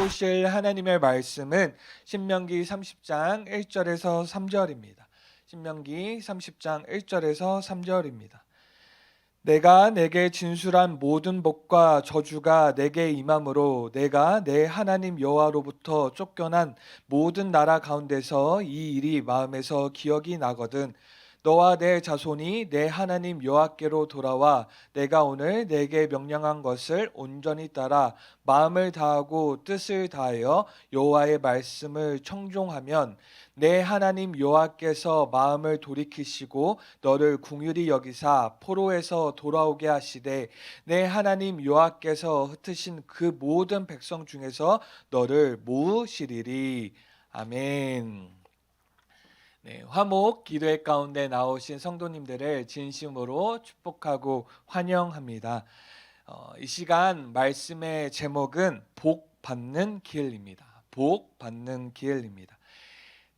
보실 하나님의 말씀은 신명기 30장 1절에서 3절입니다. 신명기 30장 1절에서 3절입니다. 내가 내게 진술한 모든 복과 저주가 내게 임함으로 내가 내 하나님 여호와로부터 쫓겨난 모든 나라 가운데서 이 일이 마음에서 기억이 나거든 너와 내 자손이 내 하나님 여호와께로 돌아와 내가 오늘 내게 명령한 것을 온전히 따라 마음을 다하고 뜻을 다하여 여호와의 말씀을 청종하면 내 하나님 여호와께서 마음을 돌이키시고 너를 긍휼히 여기사 포로에서 돌아오게 하시되 내 하나님 여호와께서 흩으신 그 모든 백성 중에서 너를 모으시리리. 아멘. 네, 화목 기도회 가운데 나오신 성도님들을 진심으로 축복하고 환영합니다. 이 시간 말씀의 제목은 복 받는 길입니다. 복 받는 길입니다.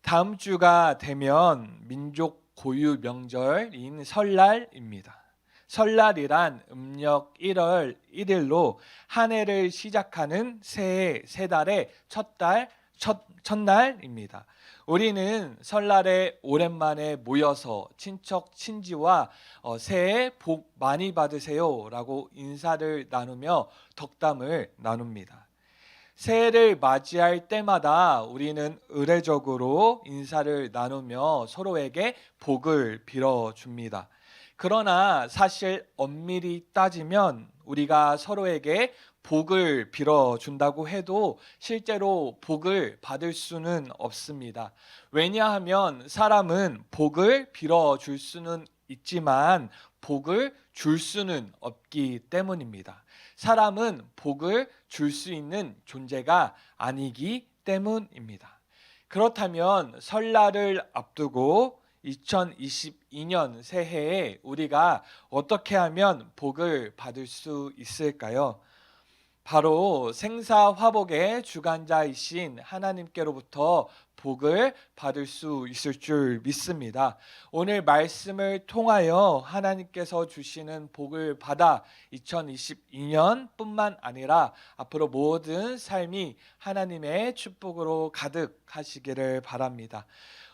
다음 주가 되면 민족 고유 명절인 설날입니다. 설날이란 음력 1월 1일로 한 해를 시작하는 새해 세 달의 첫날입니다. 우리는 설날에 오랜만에 모여서 친척 친지와 새해 복 많이 받으세요 라고 인사를 나누며 덕담을 나눕니다. 새해를 맞이할 때마다 우리는 의례적으로 인사를 나누며 서로에게 복을 빌어줍니다. 그러나 사실 엄밀히 따지면 우리가 서로에게 복을 빌어준다고 해도 실제로 복을 받을 수는 없습니다. 왜냐하면 사람은 복을 빌어줄 수는 있지만 복을 줄 수는 없기 때문입니다. 사람은 복을 줄 수 있는 존재가 아니기 때문입니다. 그렇다면 설날을 앞두고 2022년 새해에 우리가 어떻게 하면 복을 받을 수 있을까요? 바로 생사화복의 주관자이신 하나님께로부터 복을 받을 수 있을 줄 믿습니다. 오늘 말씀을 통하여 하나님께서 주시는 복을 받아 2022년뿐만 아니라 앞으로 모든 삶이 하나님의 축복으로 가득하시기를 바랍니다.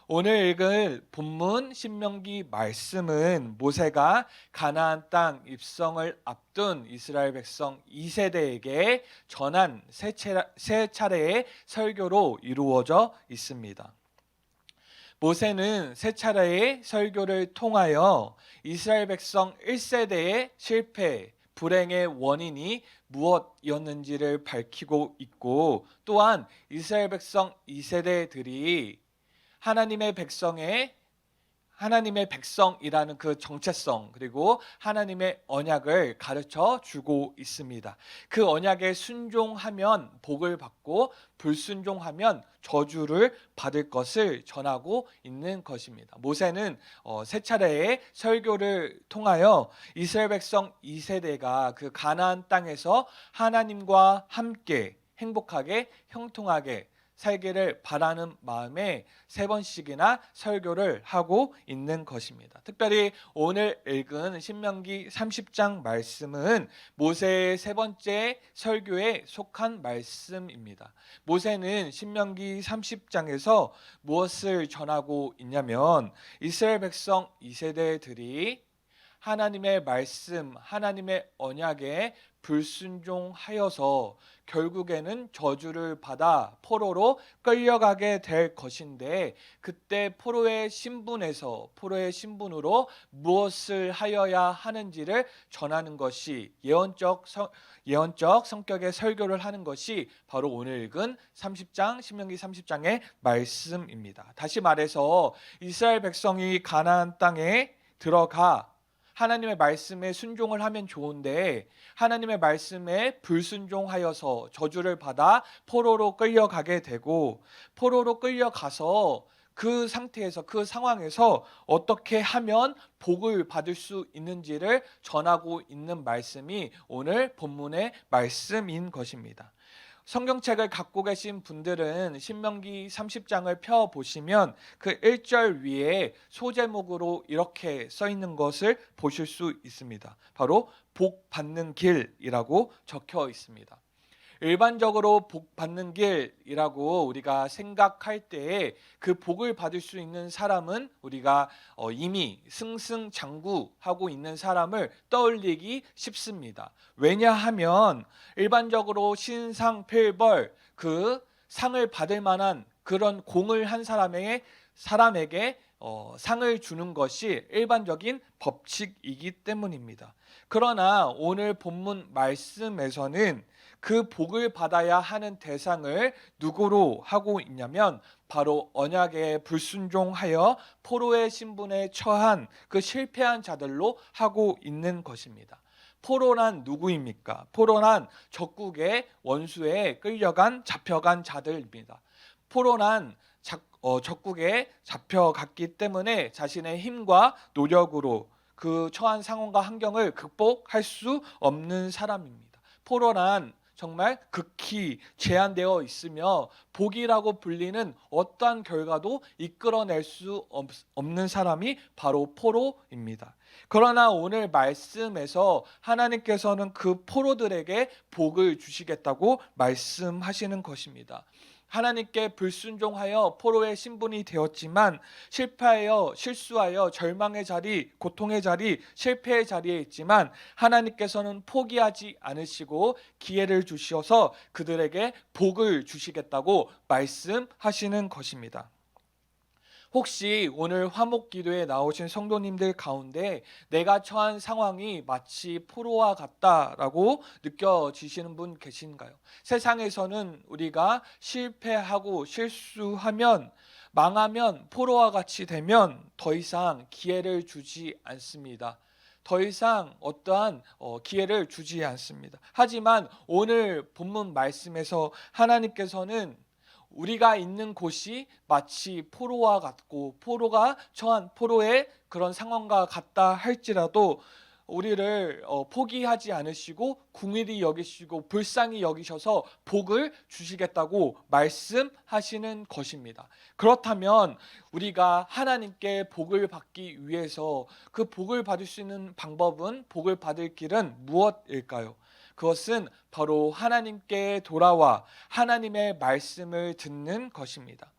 오늘 읽을 본문 신명기 말씀은 모세가 가나안 땅 입성을 앞둔 이스라엘 백성 2세대에게 전한 세 차례의 설교로 이루어져 있습니다. 모세는 세 차례의 설교를 통하여 이스라엘 백성 1세대의 실패, 불행의 원인이 무엇이었는지를 밝히고 있고 또한 이스라엘 백성 2세대들이 하나님의 백성이라는 그 정체성 그리고 하나님의 언약을 가르쳐 주고 있습니다. 그 언약에 순종하면 복을 받고 불순종하면 저주를 받을 것을 전하고 있는 것입니다. 모세는 세 차례의 설교를 통하여 이스라엘 백성 2세대가 그 가나안 땅에서 하나님과 함께 행복하게 형통하게 살기를 바라는 마음에 세 번씩이나 설교를 하고 있는 것입니다. 특별히 오늘 읽은 신명기 30장 말씀은 모세의 세 번째 설교에 속한 말씀입니다. 모세는 신명기 30장에서 무엇을 전하고 있냐면 이스라엘 백성 2세대들이 하나님의 말씀, 하나님의 언약에 불순종하여서 결국에는 저주를 받아 포로로 끌려가게 될 것인데 그때 포로의 신분으로 무엇을 하여야 하는지를 전하는 것이 예언적 성격의 설교를 하는 것이 바로 오늘 읽은 신명기 30장의 말씀입니다. 다시 말해서 이스라엘 백성이 가나안 땅에 들어가 하나님의 말씀에 순종을 하면 좋은데 하나님의 말씀에 불순종하여서 저주를 받아 포로로 끌려가게 되고 포로로 끌려가서 그 상태에서 그 상황에서 어떻게 하면 복을 받을 수 있는지를 전하고 있는 말씀이 오늘 본문의 말씀인 것입니다. 성경책을 갖고 계신 분들은 신명기 30장을 펴보시면 그 1절 위에 소제목으로 이렇게 써 있는 것을 보실 수 있습니다. 바로 복 받는 길이라고 적혀 있습니다. 일반적으로 복 받는 길이라고 우리가 생각할 때에 그 복을 받을 수 있는 사람은 우리가 이미 승승장구하고 있는 사람을 떠올리기 쉽습니다. 왜냐하면 일반적으로 신상필벌 그 상을 받을 만한 그런 공을 한 사람에게 상을 주는 것이 일반적인 법칙이기 때문입니다. 그러나 오늘 본문 말씀에서는 그 복을 받아야 하는 대상을 누구로 하고 있냐면 바로 언약에 불순종하여 포로의 신분에 처한 그 실패한 자들로 하고 있는 것입니다. 포로란 누구입니까? 포로란 적국의 원수에 잡혀간 자들입니다. 포로란 적국에 잡혀갔기 때문에 자신의 힘과 노력으로 그 처한 상황과 환경을 극복할 수 없는 사람입니다. 포로란 정말 극히 제한되어 있으며 복이라고 불리는 어떠한 결과도 이끌어낼 수 없는 사람이 바로 포로입니다. 그러나 오늘 말씀에서 하나님께서는 그 포로들에게 복을 주시겠다고 말씀하시는 것입니다. 하나님께 불순종하여 포로의 신분이 되었지만 실패하여 실수하여 절망의 자리, 고통의 자리, 실패의 자리에 있지만 하나님께서는 포기하지 않으시고 기회를 주셔서 그들에게 복을 주시겠다고 말씀하시는 것입니다. 혹시 오늘 화목기도에 나오신 성도님들 가운데 내가 처한 상황이 마치 포로와 같다라고 느껴지시는 분 계신가요? 세상에서는 우리가 실패하고 실수하면 망하면 포로와 같이 되면 더 이상 기회를 주지 않습니다. 더 이상 어떠한 기회를 주지 않습니다. 하지만 오늘 본문 말씀에서 하나님께서는 우리가 있는 곳이 마치 포로와 같고 포로가 처한 포로의 그런 상황과 같다 할지라도 우리를 포기하지 않으시고 긍휼히 여기시고 불쌍히 여기셔서 복을 주시겠다고 말씀하시는 것입니다. 그렇다면 우리가 하나님께 복을 받기 위해서 그 복을 받을 수 있는 방법은, 복을 받을 길은 무엇일까요? 그것은 바로 하나님께 돌아와 하나님의 말씀을 듣는 것입니다.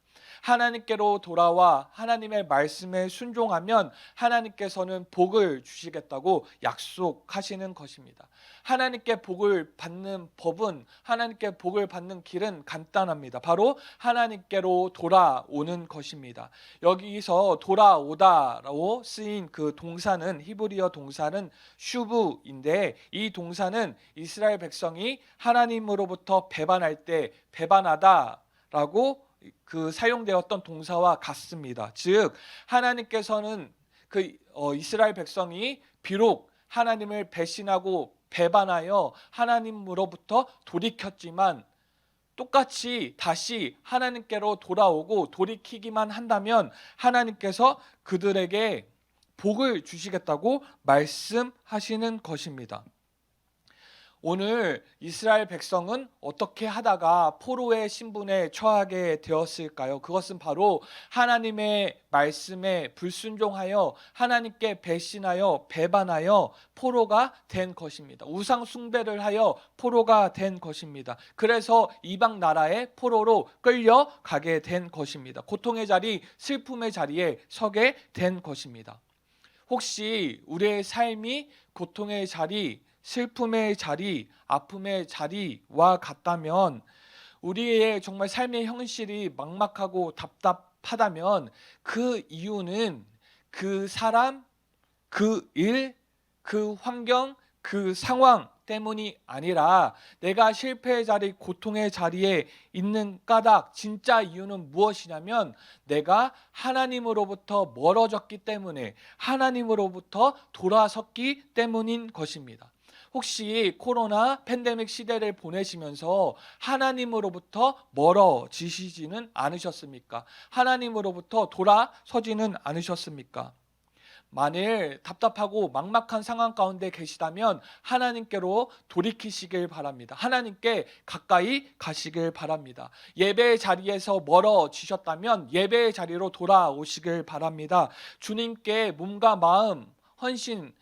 하나님께로 돌아와 하나님의 말씀에 순종하면 하나님께서는 복을 주시겠다고 약속하시는 것입니다. 하나님께 복을 받는 법은, 하나님께 복을 받는 길은 간단합니다. 바로 하나님께로 돌아오는 것입니다. 여기서 돌아오다라고 쓰인 그 동사는, 히브리어 동사는 슈브인데, 이 동사는 이스라엘 백성이 하나님으로부터 배반할 때 배반하다라고 그 사용되었던 동사와 같습니다. 즉 하나님께서는 이스라엘 백성이 비록 하나님을 배신하고 배반하여 하나님으로부터 돌이켰지만 똑같이 다시 하나님께로 돌아오고 돌이키기만 한다면 하나님께서 그들에게 복을 주시겠다고 말씀하시는 것입니다. 오늘 이스라엘 백성은 어떻게 하다가 포로의 신분에 처하게 되었을까요? 그것은 바로 하나님의 말씀에 불순종하여 하나님께 배신하여 배반하여 포로가 된 것입니다. 우상 숭배를 하여 포로가 된 것입니다. 그래서 이방 나라의 포로로 끌려가게 된 것입니다. 고통의 자리, 슬픔의 자리에 서게 된 것입니다. 혹시 우리의 삶이 고통의 자리, 슬픔의 자리, 아픔의 자리와 같다면, 우리의 정말 삶의 현실이 막막하고 답답하다면 그 이유는 그 사람, 그 일, 그 환경, 그 상황 때문이 아니라 내가 실패의 자리, 고통의 자리에 있는 까닭, 진짜 이유는 무엇이냐면 내가 하나님으로부터 멀어졌기 때문에, 하나님으로부터 돌아섰기 때문인 것입니다. 혹시 코로나 팬데믹 시대를 보내시면서 하나님으로부터 멀어지시지는 않으셨습니까? 하나님으로부터 돌아서지는 않으셨습니까? 만일 답답하고 막막한 상황 가운데 계시다면 하나님께로 돌이키시길 바랍니다. 하나님께 가까이 가시길 바랍니다. 예배의 자리에서 멀어지셨다면 예배의 자리로 돌아오시길 바랍니다. 주님께 몸과 마음 헌신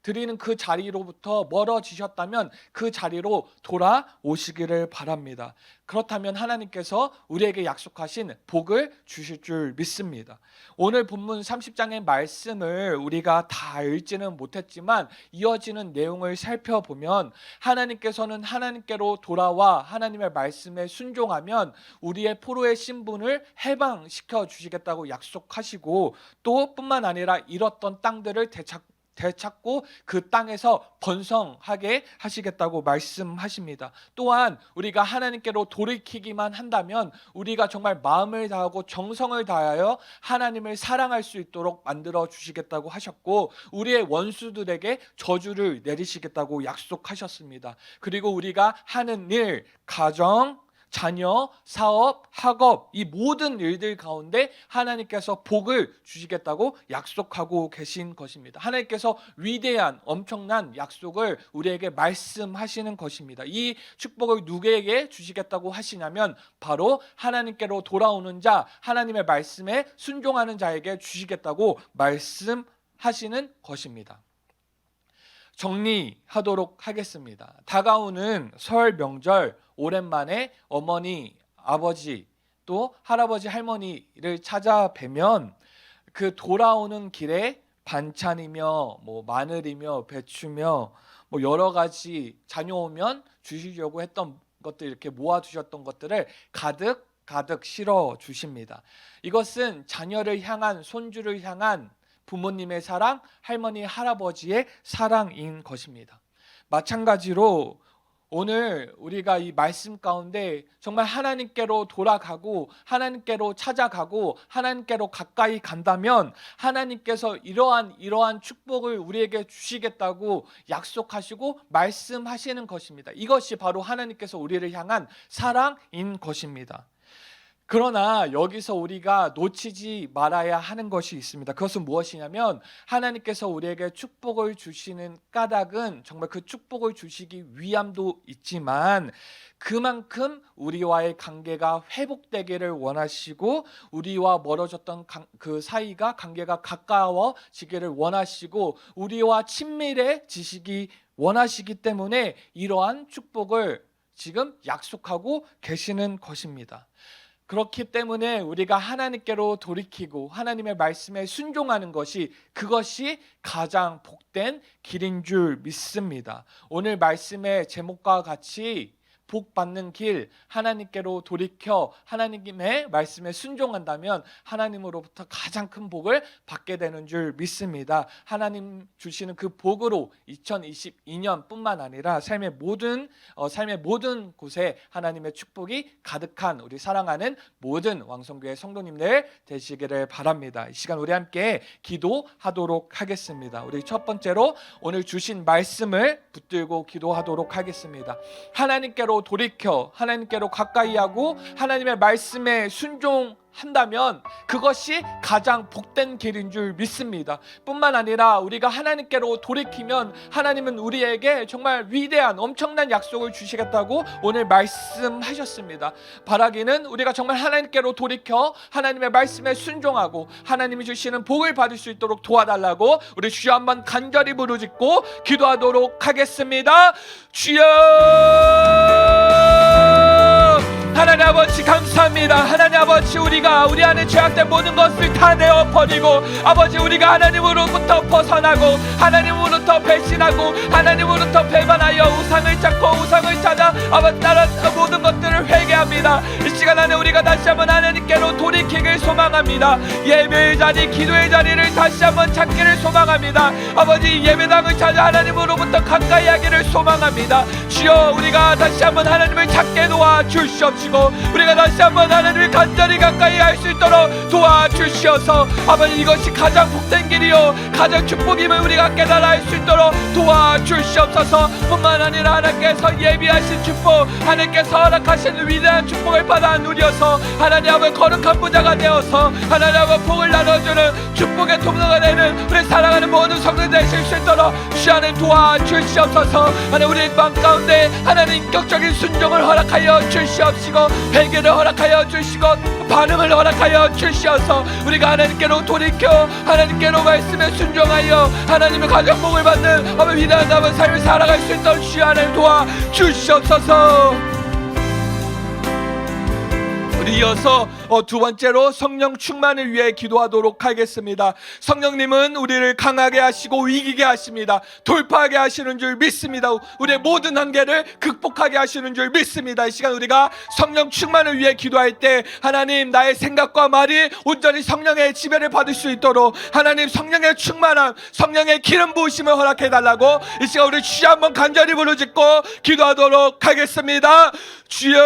드리는 그 자리로부터 멀어지셨다면 그 자리로 돌아오시기를 바랍니다. 그렇다면 하나님께서 우리에게 약속하신 복을 주실 줄 믿습니다. 오늘 본문 30장의 말씀을 우리가 다 읽지는 못했지만 이어지는 내용을 살펴보면 하나님께서는 하나님께로 돌아와 하나님의 말씀에 순종하면 우리의 포로의 신분을 해방시켜 주시겠다고 약속하시고 또 뿐만 아니라 잃었던 땅들을 되찾고 그 땅에서 번성하게 하시겠다고 말씀하십니다. 또한 우리가 하나님께로 돌이키기만 한다면 우리가 정말 마음을 다하고 정성을 다하여 하나님을 사랑할 수 있도록 만들어 주시겠다고 하셨고 우리의 원수들에게 저주를 내리시겠다고 약속하셨습니다. 그리고 우리가 하는 일, 가정, 자녀, 사업, 학업 이 모든 일들 가운데 하나님께서 복을 주시겠다고 약속하고 계신 것입니다. 하나님께서 위대한 엄청난 약속을 우리에게 말씀하시는 것입니다. 이 축복을 누구에게 주시겠다고 하시냐면 바로 하나님께로 돌아오는 자, 하나님의 말씀에 순종하는 자에게 주시겠다고 말씀하시는 것입니다. 정리하도록 하겠습니다. 다가오는 설 명절 오랜만에 어머니, 아버지, 또 할아버지, 할머니를 찾아뵈면 그 돌아오는 길에 반찬이며 마늘이며 배추며 여러 가지 자녀 오면 주시려고 했던 것들 이렇게 모아두셨던 것들을 가득 실어 주십니다. 이것은 자녀를 향한 손주를 향한 부모님의 사랑, 할머니, 할아버지의 사랑인 것입니다. 마찬가지로 오늘 우리가 이 말씀 가운데 정말 하나님께로 돌아가고 하나님께로 찾아가고 하나님께로 가까이 간다면 하나님께서 이러한 축복을 우리에게 주시겠다고 약속하시고 말씀하시는 것입니다. 이것이 바로 하나님께서 우리를 향한 사랑인 것입니다. 그러나 여기서 우리가 놓치지 말아야 하는 것이 있습니다. 그것은 무엇이냐면 하나님께서 우리에게 축복을 주시는 까닭은 정말 그 축복을 주시기 위함도 있지만 그만큼 우리와의 관계가 회복되기를 원하시고 우리와 멀어졌던 그 사이가 관계가 가까워지기를 원하시고 우리와 친밀해지시기 원하시기 때문에 이러한 축복을 지금 약속하고 계시는 것입니다. 그렇기 때문에 우리가 하나님께로 돌이키고 하나님의 말씀에 순종하는 그것이 가장 복된 길인 줄 믿습니다. 오늘 말씀의 제목과 같이 복 받는 길, 하나님께로 돌이켜 하나님의 말씀에 순종한다면 하나님으로부터 가장 큰 복을 받게 되는 줄 믿습니다. 하나님 주시는 그 복으로 2022년뿐만 아니라 삶의 모든 곳에 하나님의 축복이 가득한 우리 사랑하는 모든 왕성교회 성도님들 되시기를 바랍니다. 이 시간 우리 함께 기도하도록 하겠습니다. 우리 첫 번째로 오늘 주신 말씀을 붙들고 기도하도록 하겠습니다. 하나님께로 돌이켜 하나님께로 가까이 하고 하나님의 말씀에 순종한다면 그것이 가장 복된 길인 줄 믿습니다. 뿐만 아니라 우리가 하나님께로 돌이키면 하나님은 우리에게 정말 위대한 엄청난 약속을 주시겠다고 오늘 말씀하셨습니다. 바라기는 우리가 정말 하나님께로 돌이켜 하나님의 말씀에 순종하고 하나님이 주시는 복을 받을 수 있도록 도와달라고 우리 주여 한번 간절히 부르짖고 기도하도록 하겠습니다. 주여, 하나님 아버지 감사합니다. 하나님 아버지 우리가 우리 안에 죄악된 모든 것을 다 내어버리고 아버지 우리가 하나님으로부터 벗어나고 하나님으로부터 배신하고 하나님으로부터 배반하여 우상을 찾고 우상을 찾아 아버지 다른 모든 것들을 회개합니다. 이 시간 안에 우리가 다시 한번 하나님께로 돌이키길 소망합니다. 예배의 자리, 기도의 자리를 다시 한번 찾기를 소망합니다. 아버지 예배당을 찾아 하나님으로부터 가까이 하기를 소망합니다. 주여, 우리가 다시 한번 하나님을 찾게 도와주시옵시고 우리가 다시 한번 하나님을 간절히 가까이 할 수 있도록 도와주시어서 아버지 이것이 가장 복된 길이요 가장 축복임을 우리가 깨달아 할 수 있도록 도와주시옵소서. 주시옵소서. 뿐만 아니라 하나님께서 예비하신 축복, 하나님께서 허락하신 위대한 축복을 받아 누려서 하나님 아버지 거룩한 부자가 되어서 하나님 아버지 복을 나눠주는 축복의 통로가 되는 우리 사랑하는 모든 성도들 되실 수 있도록 주 안에 도와주시옵소서. 하나님 우리 마음 가운데 하나님 인격적인 순종을 허락하여 주시옵시고, 회개를 허락하여 주시고, 반응을 허락하여 주시어서 우리가 하나님께로 돌이켜 하나님께로 말씀에 순종하여 하나님의 가정 복을 받는 아버지 위대한 남은 삶을 살아갈 수 있도록 주 안에 도와주시옵소서. 우리 이어서 두 번째로 성령 충만을 위해 기도하도록 하겠습니다. 성령님은 우리를 강하게 하시고 이기게 하십니다. 돌파하게 하시는 줄 믿습니다. 우리의 모든 한계를 극복하게 하시는 줄 믿습니다. 이 시간 우리가 성령 충만을 위해 기도할 때 하나님 나의 생각과 말이 온전히 성령의 지배를 받을 수 있도록 하나님 성령의 충만함, 성령의 기름 부으심을 허락해 달라고 이 시간 우리 주여 한번 간절히 부르짖고 기도하도록 하겠습니다. 주여,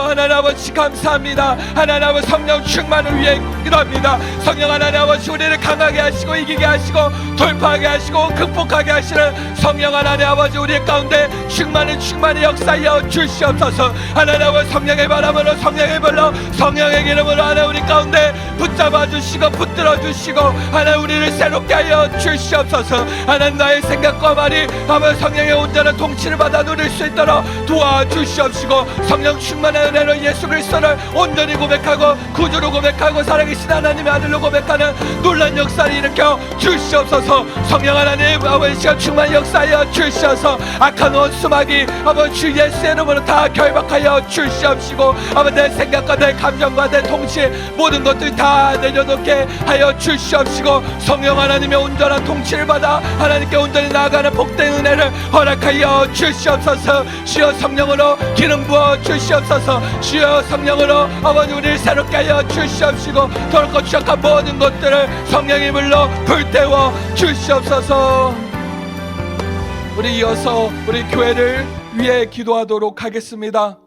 하나님 아버지 감사합니다. 하나님 아버지 성령 충만을 위해 기도합니다. 성령 하나님 아버지 우리를 강하게 하시고 이기게 하시고 돌파하게 하시고 극복하게 하시는 성령 하나님 아버지 우리 가운데 충만히 역사하여 주시옵소서. 하나님 아버지 성령의 바람으로 성령의 불로 성령의 기름으로 하나님 우리 가운데 붙잡아 주시고 붙들어 주시고 하나님 우리를 새롭게 하여 주시옵소서. 하나님 나의 생각과 말이 아버지 성령의 온전한 통치를 받아 누릴 수 있도록 도와주시옵시고, 성령 충만의 은혜로 예수 그리스도를 온전히 고백하고 구주로 고백하고 살아계신 하나님의 아들로 고백하는 놀란 역사를 일으켜 주시옵소서. 성령 하나님 아버지 시간 충만히 역사하여 주시옵소서. 악한 원수마귀 아버지 주 예수의 이름으로 다 결박하여 주시옵시고, 아버지 내 생각과 내 감정과 내 통치 모든 것들 다 내려놓게 하여 주시옵시고, 성령 하나님의 온전한 통치를 받아 하나님께 온전히 나아가는 복된 은혜를 허락하여 주시옵소서. 주여 성령으로 기름 부어 주시옵소서. 주여 성령으로 아버지 우리를 새롭게 하여 주시옵시고, 더럽고 추악한 모든 것들을 성령의 불로 불태워 주시옵소서. 우리 이어서 우리 교회를 위해 기도하도록 하겠습니다.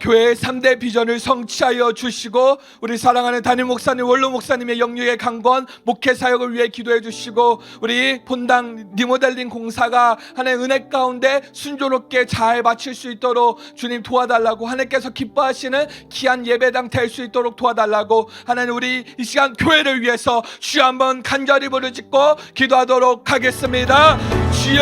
교회의 3대 비전을 성취하여 주시고, 우리 사랑하는 담임 목사님, 원로 목사님의 영육의 강건 목회 사역을 위해 기도해 주시고, 우리 본당 리모델링 공사가 하나님의 은혜 가운데 순조롭게 잘 마칠 수 있도록 주님 도와달라고, 하나님께서 기뻐하시는 귀한 예배당 될 수 있도록 도와달라고 하나님 우리 이 시간 교회를 위해서 주여 한번 간절히 부르짖고 기도하도록 하겠습니다. 주여,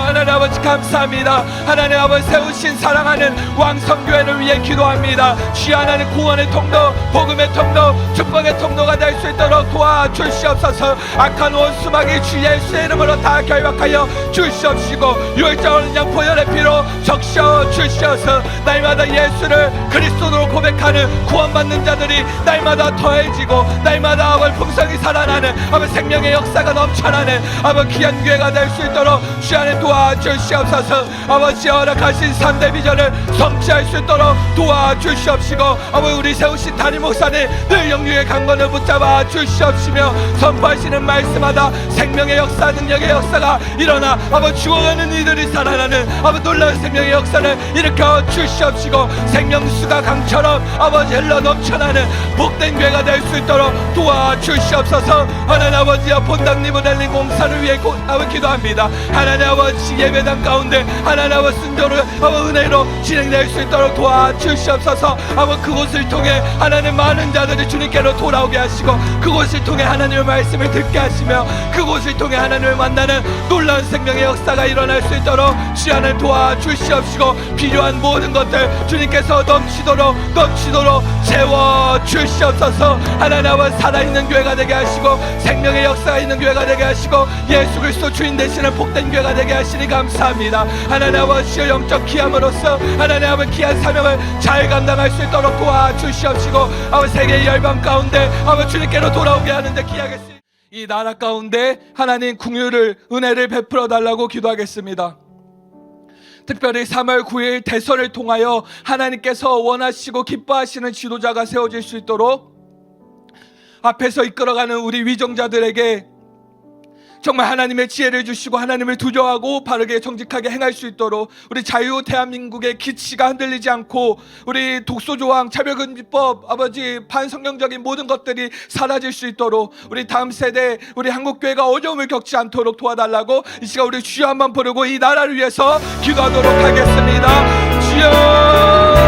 하나님 아버지 감사합니다. 하나님 아버지 세우신 사랑하는 왕성교회를 위해 기도합니다. 주여 하나님 구원의 통로, 복음의 통로, 축복의 통로가 될 수 있도록 도와주시옵소서. 악한 원수마귀 주 예수의 이름으로 다 결박하여 주시옵시고, 유월절 양포연의 피로 적셔 주시어서 날마다 예수를 그리스도로 고백하는 구원받는 자들이 날마다 더해지고 날마다 아버지 풍성이 살아나는 아버지 생명의 역사가 넘쳐나는 아버지 귀한 교회가 될 수 있도록 주 안에 도와주시옵소서. 아버지 허락하신 3대 비전을 성취할 수 있도록 도와주시옵시고, 아버지 우리 세우신 담임 목사님 늘 영육의 강건을 붙잡아 주시옵시며, 선포하시는 말씀마다 생명의 역사, 능력의 역사가 일어나 아버지 죽어가는 이들이 살아나는 아버지 놀라운 생명의 역사를 일으켜 주시옵시고, 생명수가 강처럼 아버지 흘러 넘쳐나는 복된 교회가 될 수 있도록 도와주시옵소서. 하나님 아버지여 본당 리모델링 공사를 위해 아버지 기도합니다. 하나님 아버지 예배당 가운데 하나님 아버지 순조로 아버지 은혜로 진행될 수 있도록 도와주시옵소서. 아버지 그곳을 통해 하나님 많은 자들이 주님께로 돌아오게 하시고, 그곳을 통해 하나님의 말씀을 듣게 하시며, 그곳을 통해 하나님을 만나는 놀라운 생명의 역사가 일어날 수 있도록 주 안을 도와주시옵시고, 필요한 모든 것들 주님께서 넘치도록 채워주시옵소서. 하나님 아버지 살아있는 교회가 되게 하시고 생명의 역사가 있는 교회가 되게 하시고 예수 그리스도 주인 되시는 복된 교회가 되게 하시니 감사합니다. 하나님 아버지 영적 기함으로써 하나님 아버지 귀한 사명을 잘 감당할 수 있도록 도와주시옵시고, 아버지 세계의 열방 가운데 아버지 주님께로 돌아오게 하는데 기하겠습니다. 이 나라 가운데 하나님 긍휼을 은혜를 베풀어 달라고 기도하겠습니다. 특별히 3월 9일 대선을 통하여 하나님께서 원하시고 기뻐하시는 지도자가 세워질 수 있도록 앞에서 이끌어가는 우리 위정자들에게 정말 하나님의 지혜를 주시고 하나님을 두려워하고 바르게 정직하게 행할 수 있도록 우리 자유 대한민국의 기치가 흔들리지 않고 우리 독소조항 차별금지법 아버지 반성경적인 모든 것들이 사라질 수 있도록 우리 다음 세대 우리 한국교회가 어려움을 겪지 않도록 도와달라고 이 시간 우리 주여 한번 부르고 이 나라를 위해서 기도하도록 하겠습니다. 주여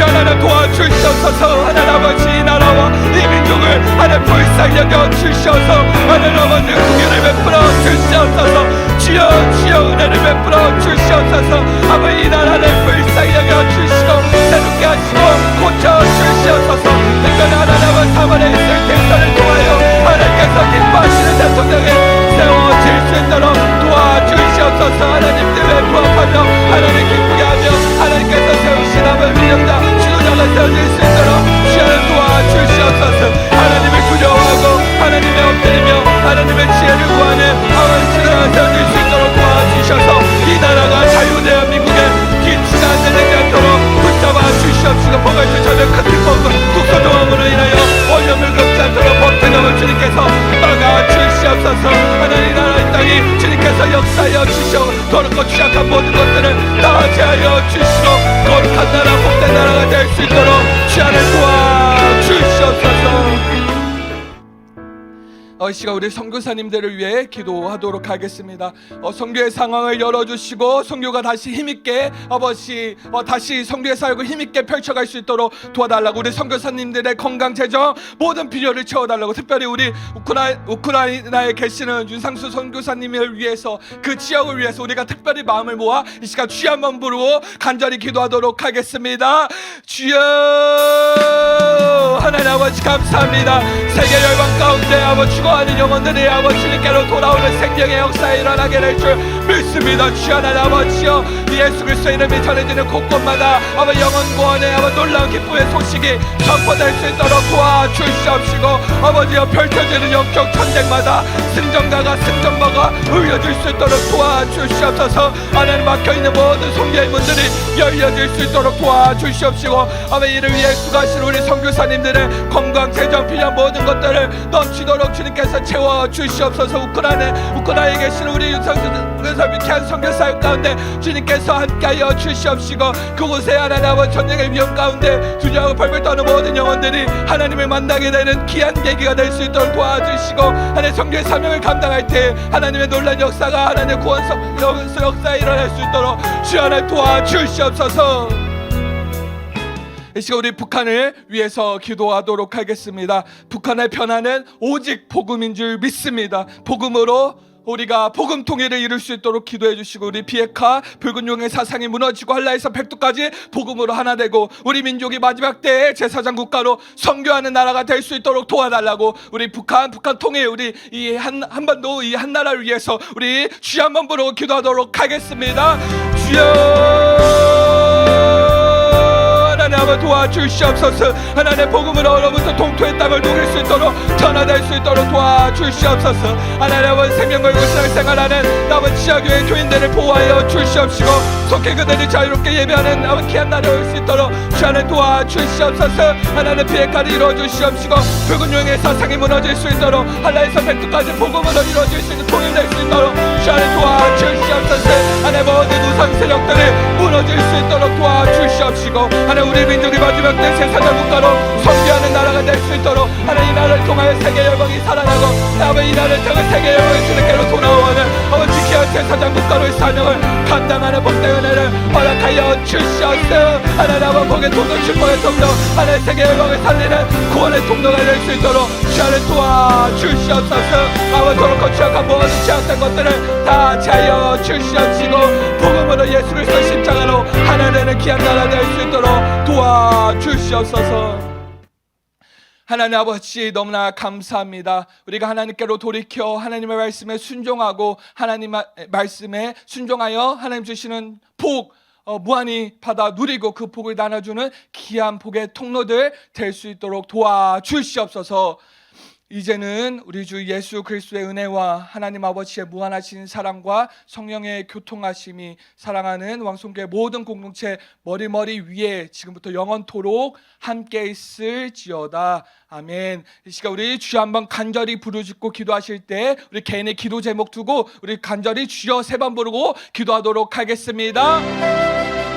하나님 도와주시옵소서. 하나님 아버지 이 나라와 이 민족을 하나님 불쌍히 여겨주셔서 하나님 아버지 긍휼을 베풀어 주시옵소서. 주여 은혜를 베풀어 주시옵소서. 아버지 이 나라를 불쌍히 여겨주시고 새롭게 하시고 고쳐주시옵소서. 특별히 하나님 아버지 3월에 있을 대선을 통하여 하나님께서 기뻐하시는 대통령에 세워질 수 있도록 도와주시옵소서. 하나님 때문에 부합하며 하나님 기쁘게 하며 하나님께서 세우신 아버지 위력다 지도자가 세워질 수 있도록 주여 도와주시옵소서. 하나님을 두려워하고 하나님의 엎드리며 하나님의 지혜를 구하는 아버지 지도자가 세워질 수 있도록 도와주셔서 이 나라가 자유 대한민국의 기치가 흔들리지 않도록 붙잡아 주시옵시고 포괄적 저녁 같은 법과 독서조항으로 인하여 어려움을 겪지 않도록 법대감을 주님께서 막아 주시옵소서. 하나님 나라의 땅이 주님께서 역사하여 주시오 거룩고 취약한 모든 것들을 다 제하여 주시고 거룩한 나라 복된 나라가 될 수 있도록 주 안에 도와주시옵소서. 이 시간 우리 선교사님들을 위해 기도하도록 하겠습니다. 선교의 상황을 열어주시고 선교가 다시 힘있게 아버지 다시 선교의 사역을 힘있게 펼쳐갈 수 있도록 도와달라고 우리 선교사님들의 건강 재정 모든 필요를 채워달라고 특별히 우리 우크라이나에 계시는 윤상수 선교사님을 위해서 그 지역을 위해서 우리가 특별히 마음을 모아 이 시간 주여 한번 부르고 간절히 기도하도록 하겠습니다. 주여 하나님 아버지 감사합니다. 세계 열방 가운데 아버지 죽어가는 영혼들이 아버지 주님께로 돌아오는 생명의 역사에 일어나게 될 줄 믿습니다. 주여 하나님 아버지여 예수 그리스도의 이름이 전해지는 곳곳마다 아버지 영혼 구원의 아버지 놀라운 기쁨의 소식이 선포될 수 있도록 도와주시옵시고 아버지여 펼쳐지는 영적 전쟁마다 승전가가 승전머가 울려질 수 있도록 도와주시옵소서. 하나님 막혀있는 모든 선교의 문들이 열려질 수 있도록 도와주시옵시고 아버지 이를 위해 수고하시는 우리 선교사님들의 건강 재정 필요한 모든 것들을 넘치도록 주님께서 채워주시옵소서. 우크라이나에 계시는 우리 윤상수 위대한 선교사역 가운데 주님께서 함께하여 주시옵시고 그곳에 하나님 아버지 전쟁의 위험 가운데 두려워 벌벌 떠는 모든 영혼들이 하나님을 만나게 되는 귀한 계기가 될 수 있도록 도와주시고 하나님의 선교의 사명을 감당할 때 하나님의 놀라운 역사가 하나님의 구원 역사에 일어날 수 있도록 주 하나님 도와주시옵소서. 이 시간 우리 북한을 위해서 기도하도록 하겠습니다. 북한의 변화는 오직 복음인 줄 믿습니다. 복음으로 우리가 복음 통일을 이룰 수 있도록 기도해 주시고 우리 비핵화 붉은 용의 사상이 무너지고 한라에서 백두까지 복음으로 하나 되고 우리 민족이 마지막 때에 제사장 국가로 선교하는 나라가 될 수 있도록 도와달라고 우리 북한 통일 우리 이 한반도 이 한나라를 위해서 우리 주여 한번 부르고 기도하도록 하겠습니다. 주여 하나님 도와주시옵소서. 하나님의 복음으로 얼어붙은 동토의 땅을 녹일 수 있도록 전화될 수 있도록 도와주시옵소서. 하나님의 생명과 일상을 생활하는 남은 지하교회 교인들을 보호하여 주시옵시고 속히 그들이 자유롭게 예배하는 남은 귀한 날이 올 수 있도록 주 안에 도와주시옵소서. 하나님 비핵화를 이루어주시옵시고 붉은 용의 사상이 무너질 수 있도록 한라에서 백두까지 복음으로 이루어질 수 있는 통일될 수 있도록 주 안에 도와주시옵소서. 하나님 모든 우상 세력들이 무너질 수 있도록 도와주시옵시고 하나님 우리 민족이 마지막 때 제사장 국가로 선교하는 나라가 될 수 있도록 하나님 이 나라를 통하여 세계 열방이 살아나고 아버지 이 나라를 통해 세계 열방이 주님께로 돌아오는 아버지 귀한 제사장 국가로의 사명을 감당하는 복된 은혜를 허락하여 주시옵소서. 하나님 아버지 복의 통로 축복의 통로 하나님 세계 열방을 살리는 구원의 통로가 될 수 있도록 주를 도와주시옵소서. 아버지 도록 취약한 모든 취약된 것들을 다 제하여 주시옵시고 복음으로 예수 그리스도 십자가로 하나 되는 귀한 나라 될 수 있도록 도와주시옵소서. 하나님 아버지 너무나 감사합니다. 우리가 하나님께로 돌이켜 하나님의 말씀에 순종하고 하나님 말씀에 순종하여 하나님 주시는 복 무한히 받아 누리고 그 복을 나눠주는 귀한 복의 통로들 될 수 있도록 도와주시옵소서. 이제는 우리 주 예수 그리스도의 은혜와 하나님 아버지의 무한하신 사랑과 성령의 교통하심이 사랑하는 왕성교회 모든 공동체 머리 위에 지금부터 영원토록 함께 있을지어다. 아멘. 이 시간 우리 주여 한번 간절히 부르짖고 기도하실 때 우리 개인의 기도 제목 두고 우리 간절히 주여 세 번 부르고 기도하도록 하겠습니다.